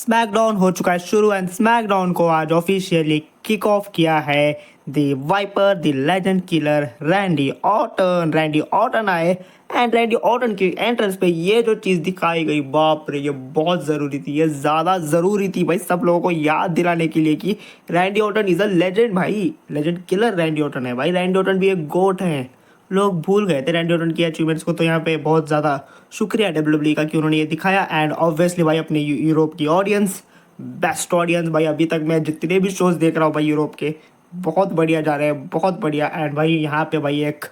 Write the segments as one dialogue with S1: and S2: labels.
S1: SmackDown हो चुका है शुरू एंड स्मैकडाउन को आज ऑफिशियली किक ऑफ किया है the Viper the legend killer Randy Orton आए एंड रैंडी ऑर्टन की एंट्रेंस पे ये जो चीज़ दिखाई गई, बाप रे, ये बहुत ज़रूरी थी, ये ज़्यादा ज़रूरी थी भाई, सब लोगों को याद दिलाने के लिए कि Randy Orton is a legend भाई, लेजेंड किलर रैंडी ऑर्टन है भाई। रैंडी ऑर्टन भी एक गोट है, लोग भूल गए थे रैंडी ऑर्टन की अचीवमेंट्स को, तो यहाँ पे बहुत ज़्यादा शुक्रिया डब्ल्यूडब्ल्यूई का कि उन्होंने ये दिखाया। एंड ऑब्वियसली भाई अपने यूरोप की ऑडियंस, बेस्ट ऑडियंस भाई, अभी तक मैं जितने भी शोज देख रहा हूँ भाई यूरोप के, बहुत बढ़िया जा रहे हैं, बहुत बढ़िया। एंड भाई यहाँ पे भाई एक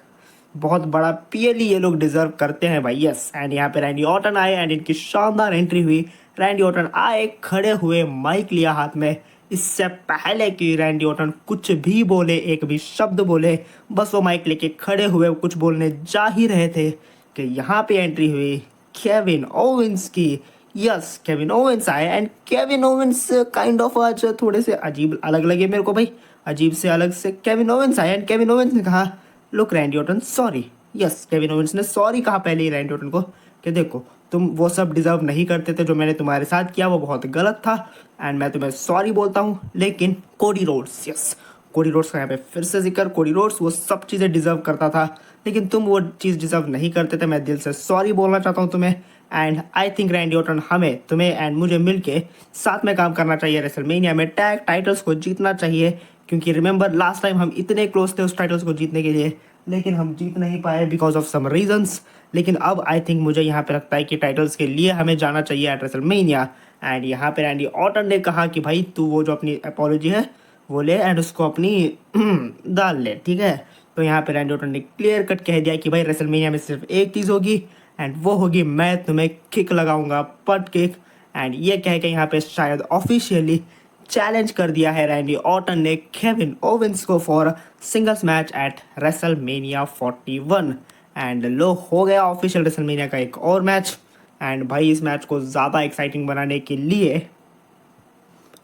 S1: बहुत बड़ा पीएलई ये लोग डिजर्व करते हैं भाई, यस। एंड यहाँ पे रैंडी ऑर्टन आए एंड इनकी शानदार एंट्री हुई। रैंडी ऑर्टन आए, खड़े हुए, माइक लिया हाथ में। इससे पहले कि रैंडी ऑर्टन कुछ भी बोले, एक भी शब्द बोले, बस वो माइक लेके खड़े हुए कुछ बोलने जा ही रहे थे कि यहाँ पे एंट्री हुई केविन ओवेंस की। यस, केविन ओवेंस आए and Kevin Owens kind of आज थोड़े से अजीब अलग लगे मेरे को भाई, अजीब से अलग से केविन ओवेंस आए एंड केविन ओवेंस ने कहा look Randy Orton sorry. Yes, Kevin Owens ने सॉरी कहा पहले ही रैंडी ऑर्टन को कि देखो तुम वो सब डिजर्व नहीं करते थे, जो मैंने तुम्हारे साथ किया वो बहुत गलत था एंड मैं तुम्हें सॉरी बोलता हूँ। लेकिन Cody Rhodes, yes, Cody Rhodes का यहाँ पे फिर से जिक्र, कोडी रोड्स वो सब चीज़ें डिजर्व करता था, लेकिन तुम वो चीज़ डिजर्व नहीं करते थे। मैं दिल से सॉरी बोलना चाहता हूँ तुम्हें and I think Randy Orton हमें, तुम्हें एंड मुझे मिलके साथ में काम करना चाहिए, रेसलमेनिया में टैग टाइटल्स को जीतना चाहिए, क्योंकि रिमेंबर लास्ट टाइम हम इतने क्लोज थे उस टाइटल्स को जीतने के लिए, लेकिन हम जीत नहीं पाए बिकॉज ऑफ सम रीजंस। लेकिन अब आई थिंक मुझे यहाँ पे लगता है कि टाइटल्स के लिए हमें जाना चाहिए एट रेसलमेनिया। एंड यहाँ पे रैंडी ऑर्टन ने कहा कि भाई तू वो जो अपनी अपॉलॉजी है वो ले एंड उसको अपनी डाल ले, ठीक है। तो यहाँ पे रैंडी ऑर्टन ने क्लियर कट कह दिया कि भाई रेसलमेनिया में सिर्फ एक चीज़ होगी एंड वो होगी मैं तुम्हें किक लगाऊंगा, पट किक। एंड ये कह के यहाँ पे शायद ऑफिशियली चैलेंज कर दिया है रैंडी ऑर्टन ने केविन ओवेंस को for singles match at WrestleMania 41। And low हो गया ऑफिशियल रेसलमेनिया का एक और मैच। एंड भाई इस मैच को ज़्यादा एक्साइटिंग बनाने के लिए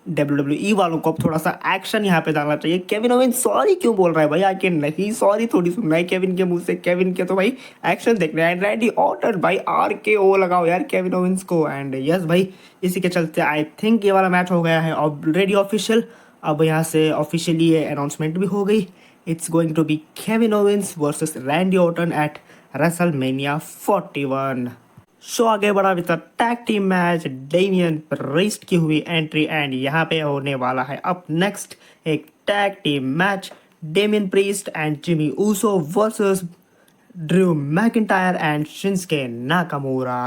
S1: डब्ल्यूडब्ल्यूई वालों को अब थोड़ा सा एक्शन यहाँ पे डालना चाहिए। केविन ओवेंस सॉरी क्यों बोल रहा है भाई, आके नहीं सॉरी थोड़ी सुनना है केविन के मुंह से, केविन के तो भाई एक्शन देखना है। रैंडी ऑर्टन भाई RKO लगाओ यार केविन ओवेंस को। एंड यस भाई इसी के चलते आई थिंक ये वाला मैच हो गया है ऑलरेडी ऑफिशियल। अब यहाँ से ऑफिशियली ये अनाउंसमेंट भी हो गई, it's going to be Kevin Owens versus Randy Orton at WrestleMania 41। Show आगे बढ़ा with tag team match, Damian Priest की हुई एंट्री एंड यहाँ पे होने वाला है अप नेक्स्ट एक tag team match, Damian Priest and Jimmy Uso versus Drew McIntyre and Shinsuke Nakamura.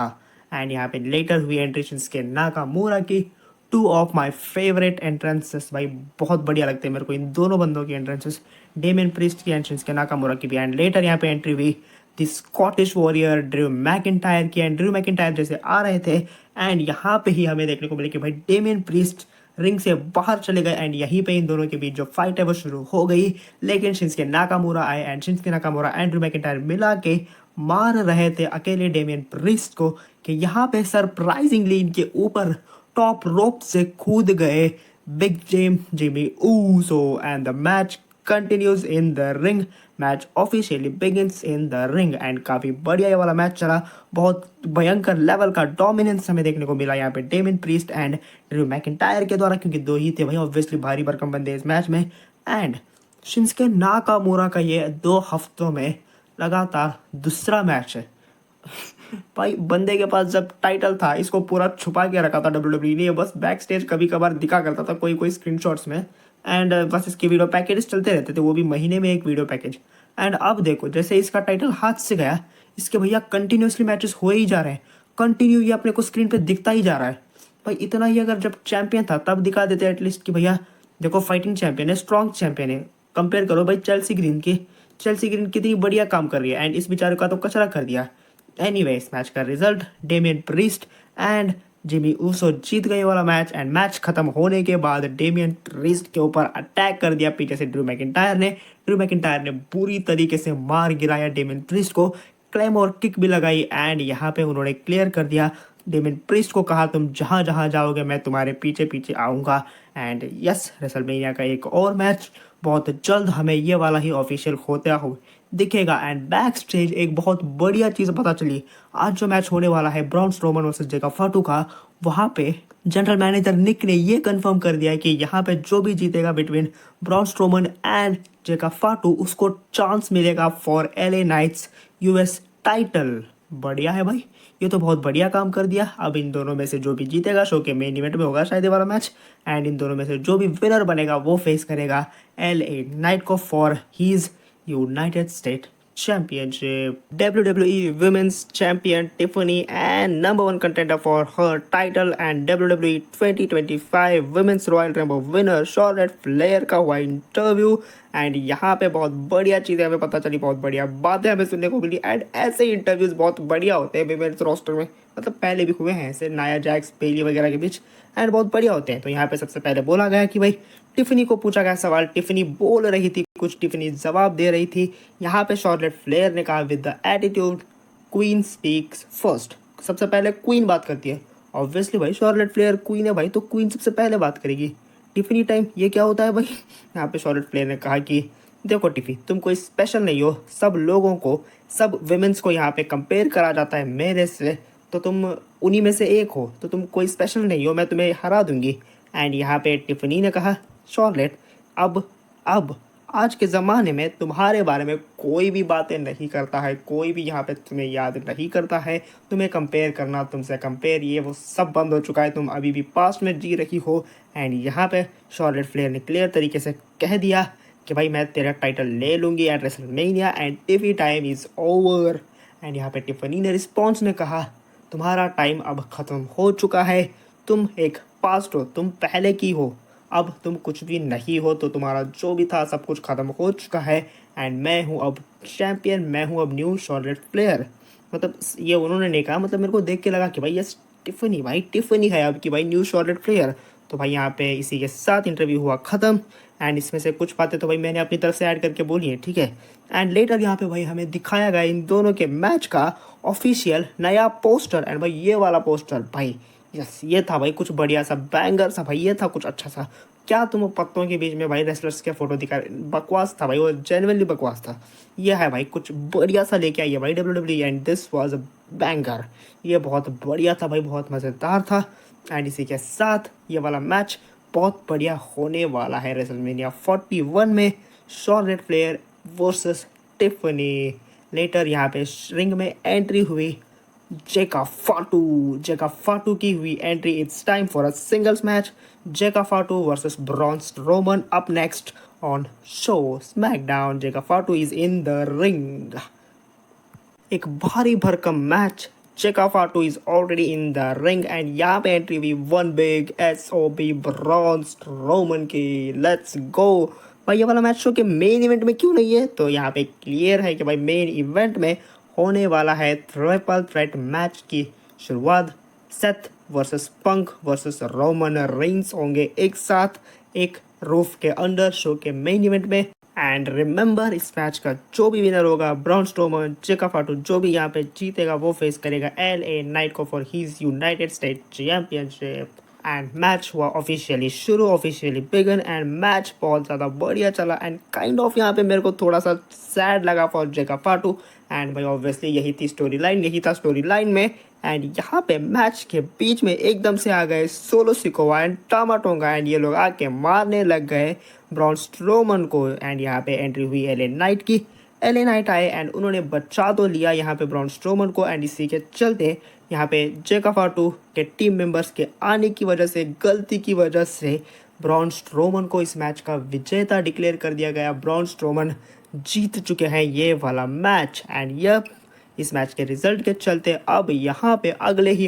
S1: And यहाँ पे लेटर हुई एंट्री शिंसके नाकामूरा की, two of my favourite entrances भाई, बहुत बढ़िया लगते हैं मेरे को इन दोनों बंदों की एंट्रेंसेस, डेमियन प्रीस्ट की एंड शिंसके नाकामूरा की भी। एंड लेटर यहाँ पे एंट्री हुई the Scottish warrior Drew McIntyre की एंड ड्रू मैकिंटायर जैसे आ रहे थे एंड यहाँ पे ही हमें देखने को मिले कि भाई डेमियन प्रीस्ट रिंग से बाहर चले गए एंड यहीं पे इन दोनों के बीच जो फाइट है वो शुरू हो गई। लेकिन शिंसके नाकामूरा आए and Shinsuke Nakamura and Drew McIntyre मिला के मार रहे थे अकेले डेमियन प्रीस्ट को कि यहाँ पे सरप्राइजिंगली इनके ऊपर टॉप रोप से कूद गए big Jimmy Uso and the match continues in the ring, match officially begins in the ring. And काफ़ी बढ़िया ये वाला मैच चला, बहुत भयंकर लेवल का डोमिनेंस हमें देखने को मिला यहाँ पे Damien Priest and Drew McIntyre के द्वारा, क्योंकि दो ही थे भाई ऑब्वियसली भारी भरकम बंदे इस मैच में। एंड शिंसके नाकामूरा का ये 2 हफ्तों में लगातार दूसरा मैच है भाई, बंदे के पास जब टाइटल था इसको पूरा छुपा के रखा था डब्ल्यूडब्ल्यूई ने, बस बैक स्टेज कभी कभार दिखा करता था कोई स्क्रीनशॉट्स में एंड बस इसके वीडियो पैकेज चलते रहते थे, वो भी महीने में एक वीडियो पैकेज। एंड अब देखो जैसे इसका टाइटल हाथ से गया, इसके भैया कंटिन्यूसली मैचेस हो ही जा रहे हैं, कंटिन्यू ये अपने को स्क्रीन पे दिखता ही जा रहा है भाई। इतना ही अगर जब चैंपियन था तब दिखा देते एटलीस्ट कि भैया देखो फाइटिंग चैंपियन है, स्ट्रॉन्ग चैंपियन है। कंपेयर करो भाई चेल्सी ग्रीन की, चेल्सी ग्रीन कितनी बढ़िया काम कर रही है एंड इस बेचारे का तो कचरा कर दिया। एनीवे इस मैच का result Damian Priest and Jimmy Uso जीत गए वाला मैच। एंड मैच खत्म होने के बाद डेमियन प्रीस्ट के ऊपर अटैक कर दिया पीछे से ड्रू मैकिंटायर ने बुरी तरीके से मार गिराया डेमियन प्रीस्ट को, क्लेमोर किक भी लगाई एंड यहाँ पे उन्होंने क्लियर कर दिया, डेमियन प्रीस्ट को कहा तुम जहाँ जहाँ जाओगे मैं तुम्हारे पीछे पीछे आऊँगा। एंड यस रेसलमेनिया का एक और मैच बहुत जल्द हमें ये वाला ही ऑफिशियल होता हुआ दिखेगा। एंड बैक स्टेज एक बहुत बढ़िया चीज़ पता चली, आज जो मैच होने वाला है ब्रॉन स्ट्रोमन वर्सेस जेका फाटू का, वहाँ पे जनरल मैनेजर निक ने ये कंफर्म कर दिया है कि यहाँ पे जो भी जीतेगा between Braun Strowman and Jacob Fatu उसको चांस मिलेगा for LA Knight's US title. बढ़िया है भाई, ये तो बहुत बढ़िया काम कर दिया। अब इन दोनों में से जो भी जीतेगा शो के मेन इवेंट में होगा शायद ये वाला मैच, एंड इन दोनों में से जो भी विनर बनेगा वो फेस करेगा एलए नाइट को for his United State Championship. WWE Women's Champion Tiffany and number one contender for her title and WWE 2025 Women's Royal Rumble winner Charlotte Flair का हुआ इंटरव्यू, एंड यहाँ पे बहुत बढ़िया चीज़ें हमें पता चली, बहुत बढ़िया बातें हमें सुनने को मिली। एंड ऐसे इंटरव्यूज बहुत बढ़िया होते हैं विमेंस रोस्टर में, मतलब पहले भी हुए हैं ऐसे नाया जैक्स बेली वगैरह के बीच, एंड बहुत बढ़िया होते हैं। तो यहाँ पे सबसे पहले बोला गया कि भाई टिफनी को पूछा गया सवाल, टिफनी बोल रही थी कुछ, टिफनी जवाब दे रही थी। यहाँ पे शॉर्लेट फ्लेयर ने कहा with the attitude queen speaks first. सबसे पहले क्वीन बात करती है, ऑब्वियसली भाई शॉर्लेट फ्लेयर क्वीन है भाई, तो क्वीन सबसे पहले बात करेगी। टिफनी टाइम, ये क्या होता है भाई? यहाँ पे शॉर्लेट फ्लेयर ने कहा कि देखो टिफी, तुम कोई स्पेशल नहीं हो, सब लोगों को, सब विमेंस को यहाँ पे कंपेयर करा जाता है मेरे से, तो तुम उन्हीं में से एक हो, तो तुम कोई स्पेशल नहीं हो, मैं तुम्हें हरा दूंगी। एंड यहाँ पे टिफनी ने कहा शॉर्लेट, अब आज के ज़माने में तुम्हारे बारे में कोई भी बातें नहीं करता है, कोई भी यहाँ पे तुम्हें याद नहीं करता है, तुम्हें कंपेयर करना, तुमसे कंपेयर ये वो सब बंद हो चुका है, तुम अभी भी पास्ट में जी रही हो। एंड यहाँ पे शॉर्लेट फ्लेयर ने क्लियर तरीके से कह दिया कि भाई मैं तेरा टाइटल ले लूँगी at WrestleMania and Tiffy time is over. And यहाँ पे टिफनी ने रिस्पॉन्स ने कहा तुम्हारा टाइम अब ख़त्म हो चुका है, तुम एक पास्ट हो, तुम पहले की हो, अब तुम कुछ भी नहीं हो, तो तुम्हारा जो भी था सब कुछ ख़त्म हो चुका है। एंड मैं हूँ अब चैम्पियन, मैं हूँ अब न्यू शॉर्लेट फ्लेयर। मतलब ये उन्होंने नहीं कहा, मतलब मेरे को देख के लगा कि भाई यस टिफनी, भाई टिफनी है अब की भाई न्यू शॉर्लेट फ्लेयर। तो भाई यहाँ पे इसी के साथ इंटरव्यू हुआ ख़त्म, एंड इसमें से कुछ बातें तो भाई मैंने अपनी तरफ से ऐड करके बोली है, ठीक है। एंड लेटर यहाँ पे भाई हमें दिखाया गया इन दोनों के मैच का ऑफिशियल नया पोस्टर, एंड भाई ये वाला पोस्टर भाई यस ये था भाई कुछ बढ़िया सा बैंगर सा भाई, ये था कुछ अच्छा सा। क्या तुम पत्तों के बीच में भाई रेसलर्स के फोटो दिखा, बकवास था भाई वो, जेन्युइनली बकवास था। ये है भाई कुछ बढ़िया सा लेके आई है भाई WWE, and this was a banger. ये बहुत बढ़िया था भाई, बहुत मज़ेदार था। एंड इसी के साथ ये वाला मैच बहुत बढ़िया होने वाला है रेसलमेनिया 41 में, Charlotte Flair versus Tiffany. Later यहाँ पे रिंग में एंट्री हुई जेका फाटू की हुई entry. It's time for a singles match, Jacob Fatu versus Braun Strowman up next on show SmackDown. Jacob Fatu is in the ring. एक भारी भरकम match, Jacob Fatu is already in the ring, and यहाँ पे entry हुई one big SOB Braun Strowman की। Let's go भाई, ये वाला मैच शो के मेन इवेंट में क्यों नहीं है? तो यहाँ पे क्लियर है कि भाई मेन इवेंट में होने वाला है ट्रिपल थ्रेट मैच की शुरुआत। सेथ वर्सेस पंक वर्सेस रोमन रेंस होंगे एक साथ एक रूफ के अंडर शो के मेन इवेंट में। एंड रिमेंबर इस मैच का जो भी विनर होगा, ब्रॉन स्ट्रोमन, जेका फाटू, जो भी यहाँ पे जीतेगा वो फेस करेगा LA नाइट को for his United State championship. And match हुआ ऑफिशियली शुरू, ऑफिशियली बिगन, एंड मैच बहुत ज़्यादा बढ़िया चला। एंड काइंड ऑफ यहाँ पे मेरे को थोड़ा सा सैड लगा फॉर जेका फाटू, एंड भाई ऑब्वियसली यही थी स्टोरी लाइन, यही था स्टोरी लाइन में। एंड यहाँ पे मैच के बीच में एकदम से आ गए solo Sikoa and टामा tonga, and ये लोग आके मारने लग गए ब्रॉन स्ट्रोमन को। एंड यहाँ पे एंट्री हुई LA नाइट की। LA नाइट आए एंड उन्होंने बचा तो लिया यहाँ पे ब्रॉन स्ट्रोमन को, एंड इसी के चलते यहाँ पे जेका फाटू के टीम मेंबर्स के आने की वजह से, गलती की वजह से ब्रॉन स्ट्रोमन को इस मैच का विजेता डिक्लेयर कर दिया गया। ब्रॉन स्ट्रोमन जीत चुके हैं ये वाला मैच। एंड यह इस मैच के रिजल्ट के चलते अब यहाँ पे अगले ही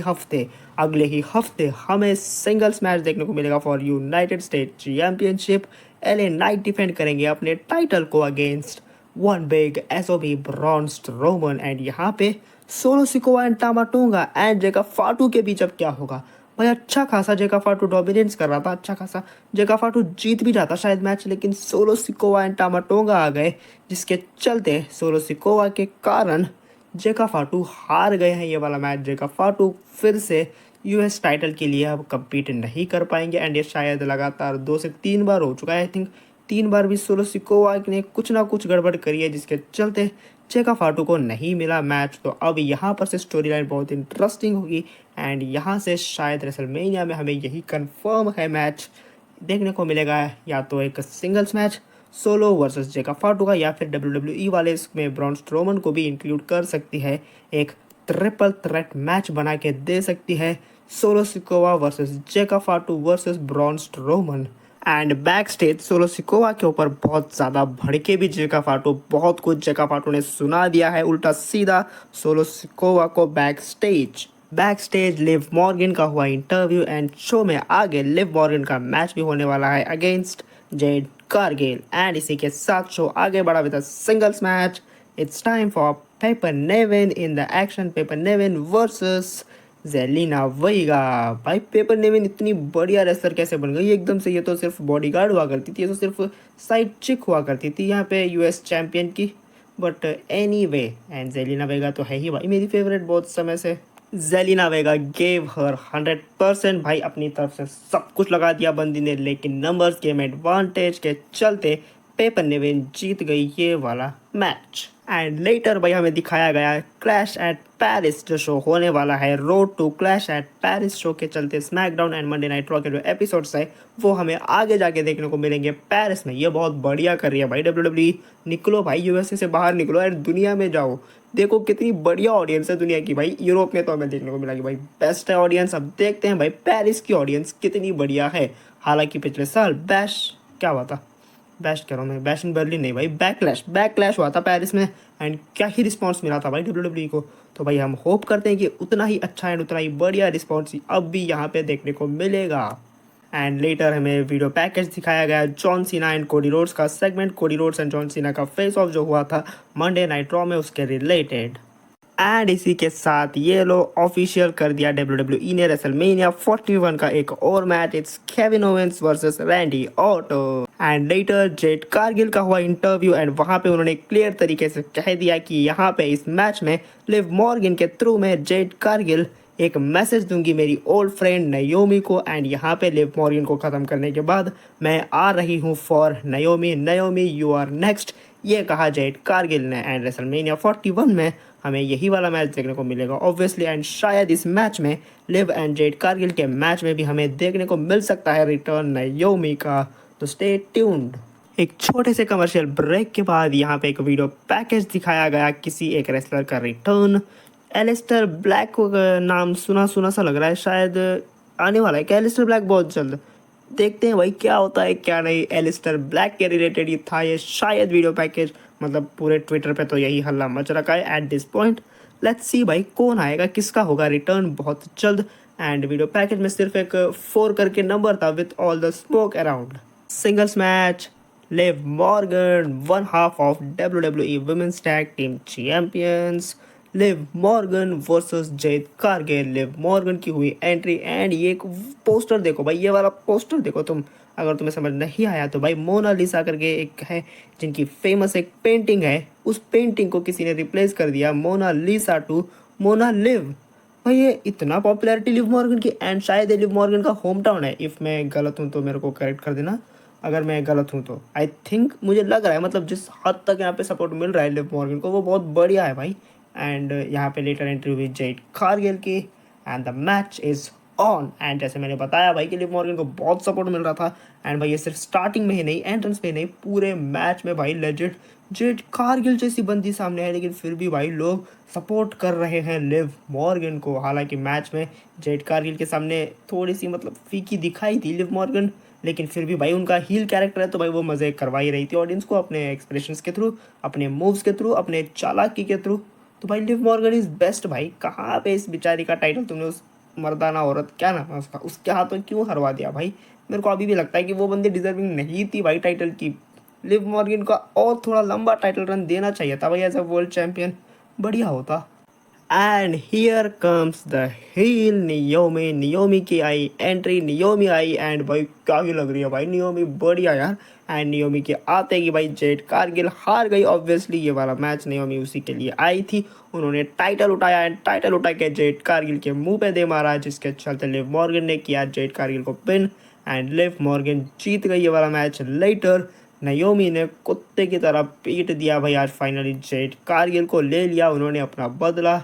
S1: हफ्ते हमें सिंगल्स मैच देखने को मिलेगा for United State championship. LA night defend करेंगे अपने टाइटल को against one big SOB Braun Strowman. And यहाँ पे solo Sikoa and टामा tonga and जेका फाटू के बीच अब क्या होगा भाई? अच्छा खासा जेका फाटू डोमिनेंस कर रहा था, अच्छा खासा जेका फाटू जीत भी जाता शायद मैच, लेकिन सोलो सिकोवा एंड टामा टोंगा आ गए, जिसके चलते सोलो सिकोवा के कारण जेका फाटू हार गए हैं ये वाला मैच। जेका फाटू फिर से US टाइटल के लिए अब कम्पीट नहीं कर पाएंगे, एंड ये शायद लगातार 2 से 3 बार हो चुका है। आई थिंक 3 बार भी सोलो सिकोवा ने कुछ ना कुछ गड़बड़ करी है, जिसके चलते जेका फाटू को नहीं मिला मैच, तो अब यहाँ पर से स्टोरी लाइन बहुत इंटरेस्टिंग होगी एंड यहाँ से शायद रेसलमेनिया में हमें यही कंफर्म है मैच देखने को मिलेगा, या तो एक singles match solo versus Jacob फाटू का, या फिर WWE वाले इसमें ब्रॉन स्ट्रोमन को भी इंक्लूड कर सकती है, एक ट्रिपल थ्रेट मैच बना के दे सकती है, solo Sikoa versus Jacob Fatu versus Braun Strowman. And backstage Solo Sikoa के ऊपर बहुत ज़्यादा भड़के भी जेका फाटू, बहुत कुछ जेका फाटू ने सुना दिया है उल्टा सीधा सोलो सिकोवा को बैक स्टेज लिव मॉर्गन का हुआ इंटरव्यू एंड शो में आगे लिव मॉर्गन का मैच भी होने वाला है अगेंस्ट जेड कारगिल। एंड इसी के साथ शो आगे बढ़ा with singles match. It's time for Piper Niven in the action, Piper Niven versus Zelina Vega. भाई पेपर नेविन इतनी बढ़िया रेसलर कैसे बन गई एकदम से, ये तो सिर्फ बॉडीगार्ड हुआ करती थी, ये तो सिर्फ साइड चिक हुआ करती थी यहाँ पे यूएस चैंपियन की। बट एनीवे एंड जेलिना वेगा तो है ही भाई मेरी फेवरेट बहुत समय से। जेलिना वेगा गेव हर 100% भाई, अपनी तरफ से सब कुछ लगा दिया बंदी ने, लेकिन नंबर्स गेम एडवांटेज के चलते पेपर नेविन जीत गई ये वाला मैच। एंड लेटर भाई हमें दिखाया गया क्लैश एट पेरिस जो शो होने वाला है, road to Clash at Paris show के चलते SmackDown and Monday Night Raw के जो एपिसोड्स है वो हमें आगे जाके देखने को मिलेंगे पेरिस में। ये बहुत बढ़िया कर रही है भाई WWE, निकलो भाई यूएसए से बाहर निकलो यार, दुनिया में जाओ, देखो कितनी बढ़िया ऑडियंस है दुनिया की भाई। यूरोप में तो हमें देखने को मिला कि भाई बेस्ट है ऑडियंस, अब देखते हैं भाई पेरिस की ऑडियंस कितनी बढ़िया है। हालांकि पिछले साल बैश क्या हुआ था, बैश कह रहा हूँ मैं, बैश इन बर्लिन नहीं भाई, बैकलैश हुआ था पेरिस में एंड क्या ही रिस्पांस मिला था भाई WWE को। तो भाई हम होप करते हैं कि उतना ही अच्छा एंड उतना ही बढ़िया रिस्पांस अब भी यहाँ पे देखने को मिलेगा। एंड लेटर हमें वीडियो पैकेज दिखाया गया John Cena and Cody Rhodes का segment, Cody Rhodes and John Cena का फेस ऑफ जो हुआ था मंडे नाइट रॉ में उसके रिलेटेड। एंड इसी के साथ ये लो ऑफिशियल कर दिया WWE ने रेसलमेनिया 41 का एक और match, it's Kevin Owens versus Randy Orton. And later Jade Cargill का हुआ इंटरव्यू एंड वहां पे उन्होंने क्लियर तरीके से कह दिया कि यहाँ पे इस मैच में लिव मॉर्गन के थ्रू में जेड कारगिल एक मैसेज दूंगी मेरी ओल्ड फ्रेंड नयोमी को, एंड यहाँ पे लिव मॉर्गन को ख़त्म करने के बाद मैं आ रही हूँ for Naomi you are next, ये कहा जेड कारगिल ने। एंड रेसलमेनिया 41 में हमें यही वाला मैच देखने को मिलेगा ऑब्वियसली, एंड शायद इस मैच में लिव एंड जेड कारगिल के मैच में भी हमें देखने को मिल सकता है रिटर्न नयोमी का, तो स्टे ट्यून्ड। एक छोटे से कमर्शियल ब्रेक के बाद यहाँ पे एक वीडियो पैकेज दिखाया गया किसी एक रेसलर का रिटर्न, एलिस्टर ब्लैक नाम सुना सुना सा लग रहा है, शायद आने वाला है क्या एलिस्टर ब्लैक बहुत जल्द, देखते हैं भाई क्या होता है क्या नहीं। एलिस्टर ब्लैक के रिलेटेड ही था ये शायद वीडियो पैकेज, मतलब पूरे ट्विटर पे तो यही हल्ला मच रखा है at this point. Let's see भाई कौन आएगा, किसका होगा रिटर्न बहुत जल्द। एंड वीडियो पैकेज में सिर्फ एक 4 करके नंबर था with all the smoke around. Singles match, Liv Morgan one half of WWE women's tag team champions, Liv Morgan versus Jade Cargill. Liv Morgan की हुई एंट्री एंड ये एक पोस्टर देखो भाई, ये वाला पोस्टर देखो तुम, अगर तुम्हें समझ नहीं आया तो भाई मोनालिसा करके एक है जिनकी फेमस एक पेंटिंग है, उस पेंटिंग को किसी ने रिप्लेस कर दिया मोनालिसा टू मोना लिव। भाई ये इतना पॉपुलैरिटी लिव मॉर्गन की, एंड शायद ये लिव मॉर्गन का होम टाउन है, इफ़ मैं गलत हूँ तो मेरे को करेक्ट कर देना अगर मैं गलत हूँ तो। आई थिंक मुझे लग रहा है, मतलब जिस हद तक यहाँ पे सपोर्ट मिल रहा है लिव मॉर्गन को वो बहुत बढ़िया है भाई। एंड यहाँ पे लेटर एंट्री हुई जेड कारगिल की and the match is on. And जैसे मैंने बताया भाई कि लिव मॉर्गन को बहुत सपोर्ट मिल रहा था, एंड भाई ये सिर्फ स्टार्टिंग में ही नहीं, एंट्रेंस में ही नहीं, पूरे मैच में भाई लेजेंड जेड कारगिल जैसी बंदी सामने है, लेकिन फिर भी भाई लोग सपोर्ट कर रहे हैं लिव मॉर्गन को। हालांकि मैच में जेड कारगिल के सामने थोड़ी सी मतलब फीकी दिखाई थी लिव मॉर्गन, लेकिन फिर भी भाई उनका हील कैरेक्टर है तो भाई वो मज़े करवा ही रही थी ऑडियंस को अपने एक्सप्रेशंस के थ्रू, अपने मूव्स के थ्रू, अपने चालाकी के थ्रू। तो भाई लिव मॉर्गन इज़ बेस्ट भाई। कहाँ पे इस बेचारी का टाइटल तुमने उस मर्दाना औरत क्या नाम है उसका, उसके हाथों क्यों हरवा दिया भाई। मेरे को अभी भी लगता है कि वो बंदी डिजर्विंग नहीं थी भाई टाइटल की। लिव मॉर्गन का और थोड़ा लंबा टाइटल रन देना चाहिए था भाई एज अ वर्ल्ड चैंपियन, बढ़िया होता। And here comes the heel Naomi की आई एंट्री, नियोमी आई एंड भाई क्या ही लग रही है भाई नियोमी, बढ़िया यार। एंड नियोमी के आते ही भाई जेड कारगिल हार गई ऑब्वियसली, ये वाला मैच नियोमी उसी के लिए आई थी, उन्होंने टाइटल उठाया एंड टाइटल उठा के जेड कारगिल के मुंह पे दे मारा, जिसके चलते लिव मॉर्गन ने किया जेड कारगिल को पिन एंड लिव मॉर्गन जीत गई ये वाला मैच। लेटर नयोमी ने कुत्ते की तरह पीट दिया भाई आज फाइनली जेड कारगिल को ले लिया उन्होंने अपना बदला।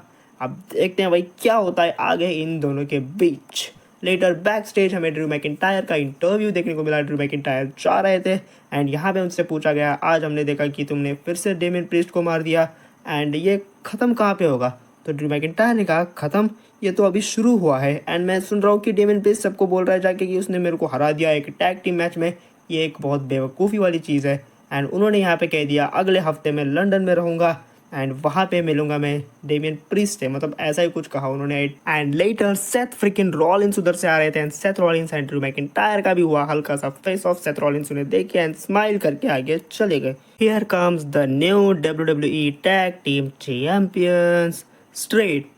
S1: अब देखते हैं भाई क्या होता है आगे इन दोनों के बीच। लेटर बैक स्टेज हमें ड्रू मैकिंटायर का इंटरव्यू देखने को मिला। ड्रू मैकिंटायर जा रहे थे एंड यहाँ पे उनसे पूछा गया आज हमने देखा कि तुमने फिर से डेमियन प्रीस्ट को मार दिया एंड ये ख़त्म कहाँ पे होगा। तो ड्रू मैकिंटायर ने कहा ख़त्म ये तो अभी शुरू हुआ है एंड मैं सुन रहा हूँ कि डेमियन प्रीस्ट सबको बोल रहा है जाके कि उसने मेरे को हरा दिया एक टैग टीम मैच में। ये एक बहुत बेवकूफ़ी वाली चीज़ है एंड उन्होंने यहाँ पे कह दिया अगले हफ्ते में लंदन में रहूँगा एंड वहाँ पे मिलूंगा मैं डेमियन प्रीस्ट से, मतलब ऐसा ही कुछ कहा उन्होंने। And later Seth freaking Rollins उधर से आ रहे थे and Seth Rollins and Drew McIntyre का भी हुआ हल्का सा फेस ऑफ। सेथ रॉलिंस उन्हें देखे एंड स्माइल करके आगे चले गए। Here comes the new WWE tag team champions straight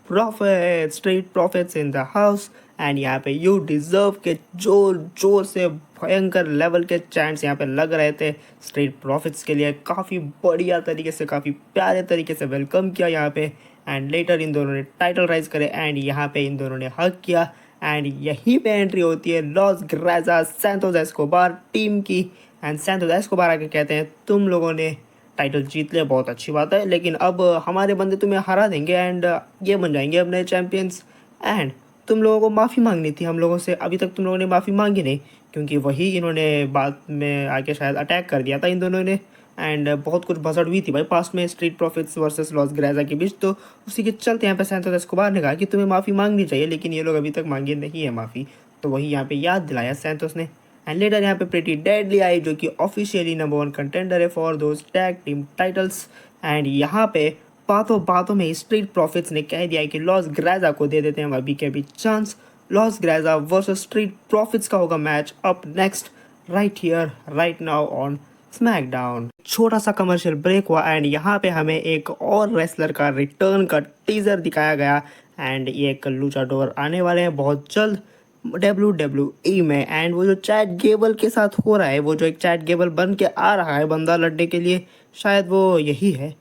S1: profits in the house and यहाँ पे यू डिजर्व के जोर जोर से भयंकर लेवल के चैंट्स यहाँ पे लग रहे थे स्ट्रीट प्रॉफिट्स के लिए। काफ़ी बढ़िया तरीके से काफ़ी प्यारे तरीके से वेलकम किया यहाँ पे एंड लेटर इन दोनों ने टाइटल राइज करे एंड यहाँ पे इन दोनों ने हक किया एंड यहीं पे एंट्री होती है लॉस ग्राजा सैंतोस एस्कोबार टीम की एंड सैंतोस एस्कोबार आके कहते हैं तुम लोगों ने टाइटल जीत लिया बहुत अच्छी बात है लेकिन अब हमारे बंदे तुम्हें हरा देंगे एंड ये बन जाएंगे अपने चैम्पियंस एंड तुम लोगों को माफ़ी मांगनी थी हम लोगों से। अभी तक तुम लोगों ने माफ़ी मांगी नहीं क्योंकि वही इन्होंने बाद में आके शायद अटैक कर दिया था इन दोनों ने एंड बहुत कुछ भसड़ हुई थी भाई पास में स्ट्रीट प्रॉफिट्स वर्सेस लॉस ग्रेजा के बीच। तो उसी के चलते यहाँ पे सैंतोस एस्कोबार ने कहा कि तुम्हें माफ़ी मांगनी चाहिए लेकिन ये लोग अभी तक मांगे नहीं है माफ़ी। तो वही यहाँ पे याद दिलाया सैंतोस ने एंड लेटर यहाँ पे प्रीटी डेडली आई जो कि ऑफिशियली नंबर 1 कंटेंडर है for those tag team titles and यहाँ पे बातों बातों में स्ट्रीट प्रॉफिट्स ने कह दिया कि लॉस ग्रेजा को दे देते हैं अभी के अभी chance. Los Garza versus Street Profits का होगा match up next right here right now on SmackDown. छोटा सा कमर्शियल ब्रेक हुआ एंड यहाँ पे हमें एक और रेसलर का रिटर्न का टीजर दिखाया गया एंड ये एक लूचाडोर आने वाले हैं बहुत जल्द WWE में एंड वो जो चैट गेबल के साथ हो रहा है वो जो एक चैट गेबल बन के आ रहा है बंदा लड़ने के लिए शायद वो यही है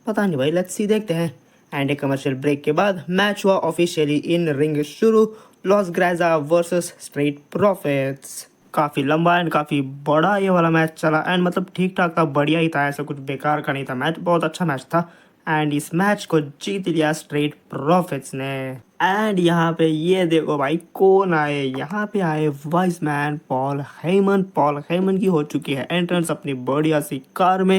S1: पता नहीं भाई लेट्स सी देखते हैं। एंड एक कमर्शियल ब्रेक के बाद मैच हुआ ऑफिशियली इन रिंग शुरू loss Garza versus Street profits. काफ़ी लंबा एंड काफ़ी बड़ा ये वाला मैच चला एंड मतलब ठीक ठाक था बढ़िया ही था ऐसा कुछ बेकार का नहीं था मैच बहुत अच्छा मैच था एंड इस मैच को जीत लिया स्ट्रीट प्रॉफिट्स ने। एंड यहाँ पे ये देखो भाई कौन आए यहाँ पे आए वाइस मैन पॉल हेमन की हो चुकी है एंट्रेंस अपनी बढ़िया सी कार में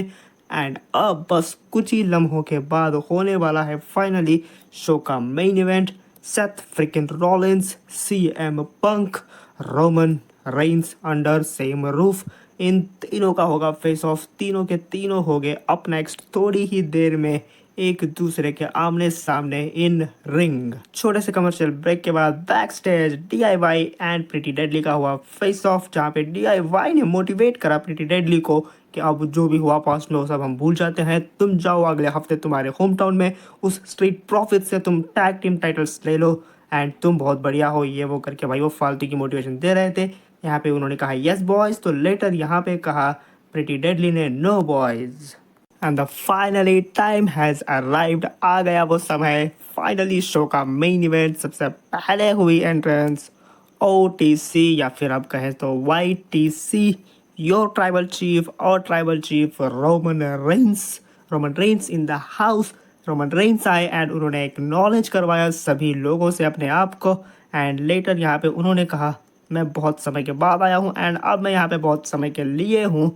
S1: एंड अब बस कुछ ही लम्हों के बाद होने वाला है फाइनली शो का main event Seth freaking Rollins CM पंक Roman Reigns under same roof इन तीनों का होगा फेस ऑफ। तीनों के तीनों हो गए अप नेक्स्ट थोड़ी ही देर में एक दूसरे के आमने सामने इन रिंग। छोटे से कमर्शियल ब्रेक के बाद back stage DIY and pretty deadly का हुआ फेस ऑफ जहाँ पे DIY ने मोटिवेट करा प्रीटी डेडली को कि अब जो भी हुआ पास्ट में वो सब हम भूल जाते हैं तुम जाओ अगले हफ्ते तुम्हारे होम टाउन में उस स्ट्रीट प्रॉफिट से तुम टैग टीम टाइटल्स ले लो एंड तुम बहुत बढ़िया हो ये वो करके भाई वो फालतू की मोटिवेशन दे रहे थे। यहाँ पे उन्होंने कहा यस बॉयज़ तो लेटर यहाँ पे कहा प्रीटी डेडली ने no boys and the finally time has arrived आ गया वो समय फाइनली शो का मेन इवेंट। सबसे पहले हुई एंट्रेंस OTC या फिर आप कहें तो YTC योर ट्राइबल चीफ और tribal chief Roman Reigns in the house. Roman Reigns आए एंड उन्होंने एक्नॉलेज करवाया सभी लोगों से अपने आप को एंड लेटर यहाँ पे उन्होंने कहा मैं बहुत समय के बाद आया हूँ एंड अब मैं यहाँ पे बहुत समय के लिए हूँ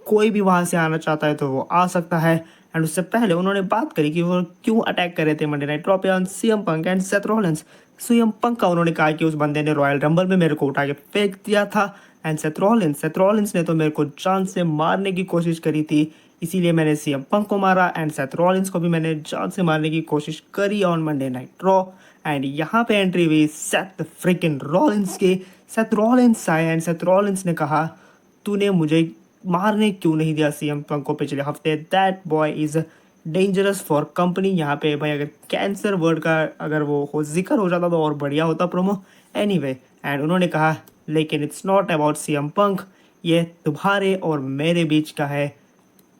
S1: कोई भी वहाँ से आना चाहता है तो वो आ सकता है। एंड उससे पहले उन्होंने बात करी कि वो क्यों अटैक कर रहे थे मंडे नाइट रॉ पे on CM punk and Seth Rollins. CM पंक का उन्होंने कहा कि उस बंदे ने रॉयल रंबल में मेरे को उठा के फेंक दिया था एंड सेथ रॉलिंस ने तो मेरे को जान से मारने की कोशिश करी थी इसीलिए मैंने CM पंक को मारा एंड सेथ रॉलिंस को भी मैंने जान से मारने की कोशिश करी on Monday Night raw. And यहाँ पे एंट्री हुई सेथ फ्रिकिन रॉलिंस की। सेथ रॉलिंस आए एंड सेथ रॉलिंस ने कहा तूने मुझे मारने क्यों नहीं दिया CM पंक को पिछले हफ्ते that boy is dangerous for company. यहाँ पे भाई अगर कैंसर वर्ड का अगर वो हो जिक्र हो जाता तो और बढ़िया होता प्रोमो एनीवे। एंड उन्होंने कहा लेकिन इट्स नॉट अबाउट CM पंक ये तुम्हारे और मेरे बीच का है।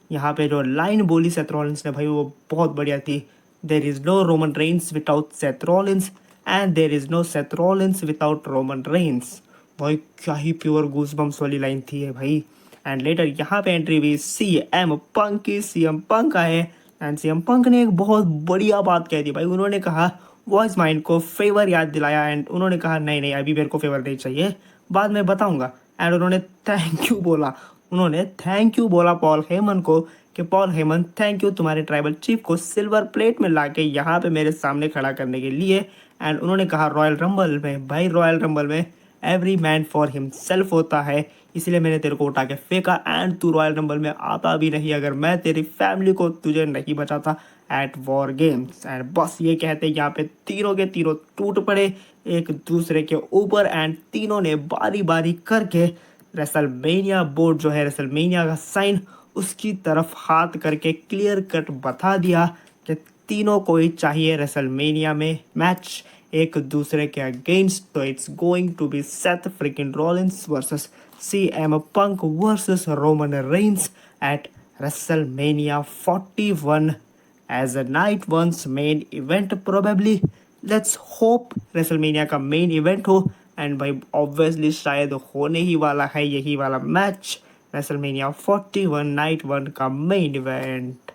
S1: यहाँ पे जो लाइन बोली सेथ रॉलिंस ने भाई वो बहुत बढ़िया थी there is no Roman Reigns without Seth Rollins and there is no Seth Rollins without Roman Reigns. भाई क्या ही प्योर गूज बम्स वाली लाइन थी है भाई एंड लेटर यहाँ पे एंट्री हुई CM पंक की। CM पंक आए एंड CM पंक ने एक बहुत बढ़िया बात कह दी भाई। उन्होंने कहा वॉइस माइंड को फेवर याद दिलाया एंड उन्होंने कहा नहीं नहीं अभी मेरे को फेवर नहीं चाहिए, बाद में बताऊंगा। एंड उन्होंने थैंक यू बोला, उन्होंने थैंक यू बोला पॉल हेमन को कि पॉल हेमन थैंक यू तुम्हारे ट्राइबल चीफ को सिल्वर प्लेट में लाके यहाँ पे मेरे सामने खड़ा करने के लिए। एंड उन्होंने कहा रॉयल रंबल में भाई, रॉयल रंबल में एवरी मैन फॉर हिमसेल्फ होता है, इसलिए मैंने तेरे को उठा के फेंका एंड तू रॉयल रंबल में आता भी नहीं अगर मैं तेरी फैमिली को तुझे नहीं बचाता एट वॉर गेम्स। एंड बस ये कहते यहाँ पे तीनों के तीनों टूट पड़े एक दूसरे के ऊपर एंड तीनों ने बारी बारी करके रेसलमेनिया बोर्ड जो है रेसलमेनिया का साइन उसकी तरफ हाथ करके क्लियर कट बता दिया कि तीनों को ही चाहिए रेसलमेनिया में मैच एक दूसरे के अगेंस्ट। तो it's going to be Seth freaking Rollins versus CM Punk versus Roman Reigns at WrestleMania 41 as a night one's main event probably. Let's hope WrestleMania का मेन इवेंट हो एंड भाई obviously शायद होने ही वाला है यही वाला मैच, रेसलमेनिया 41 नाइट 1 का मेन इवेंट।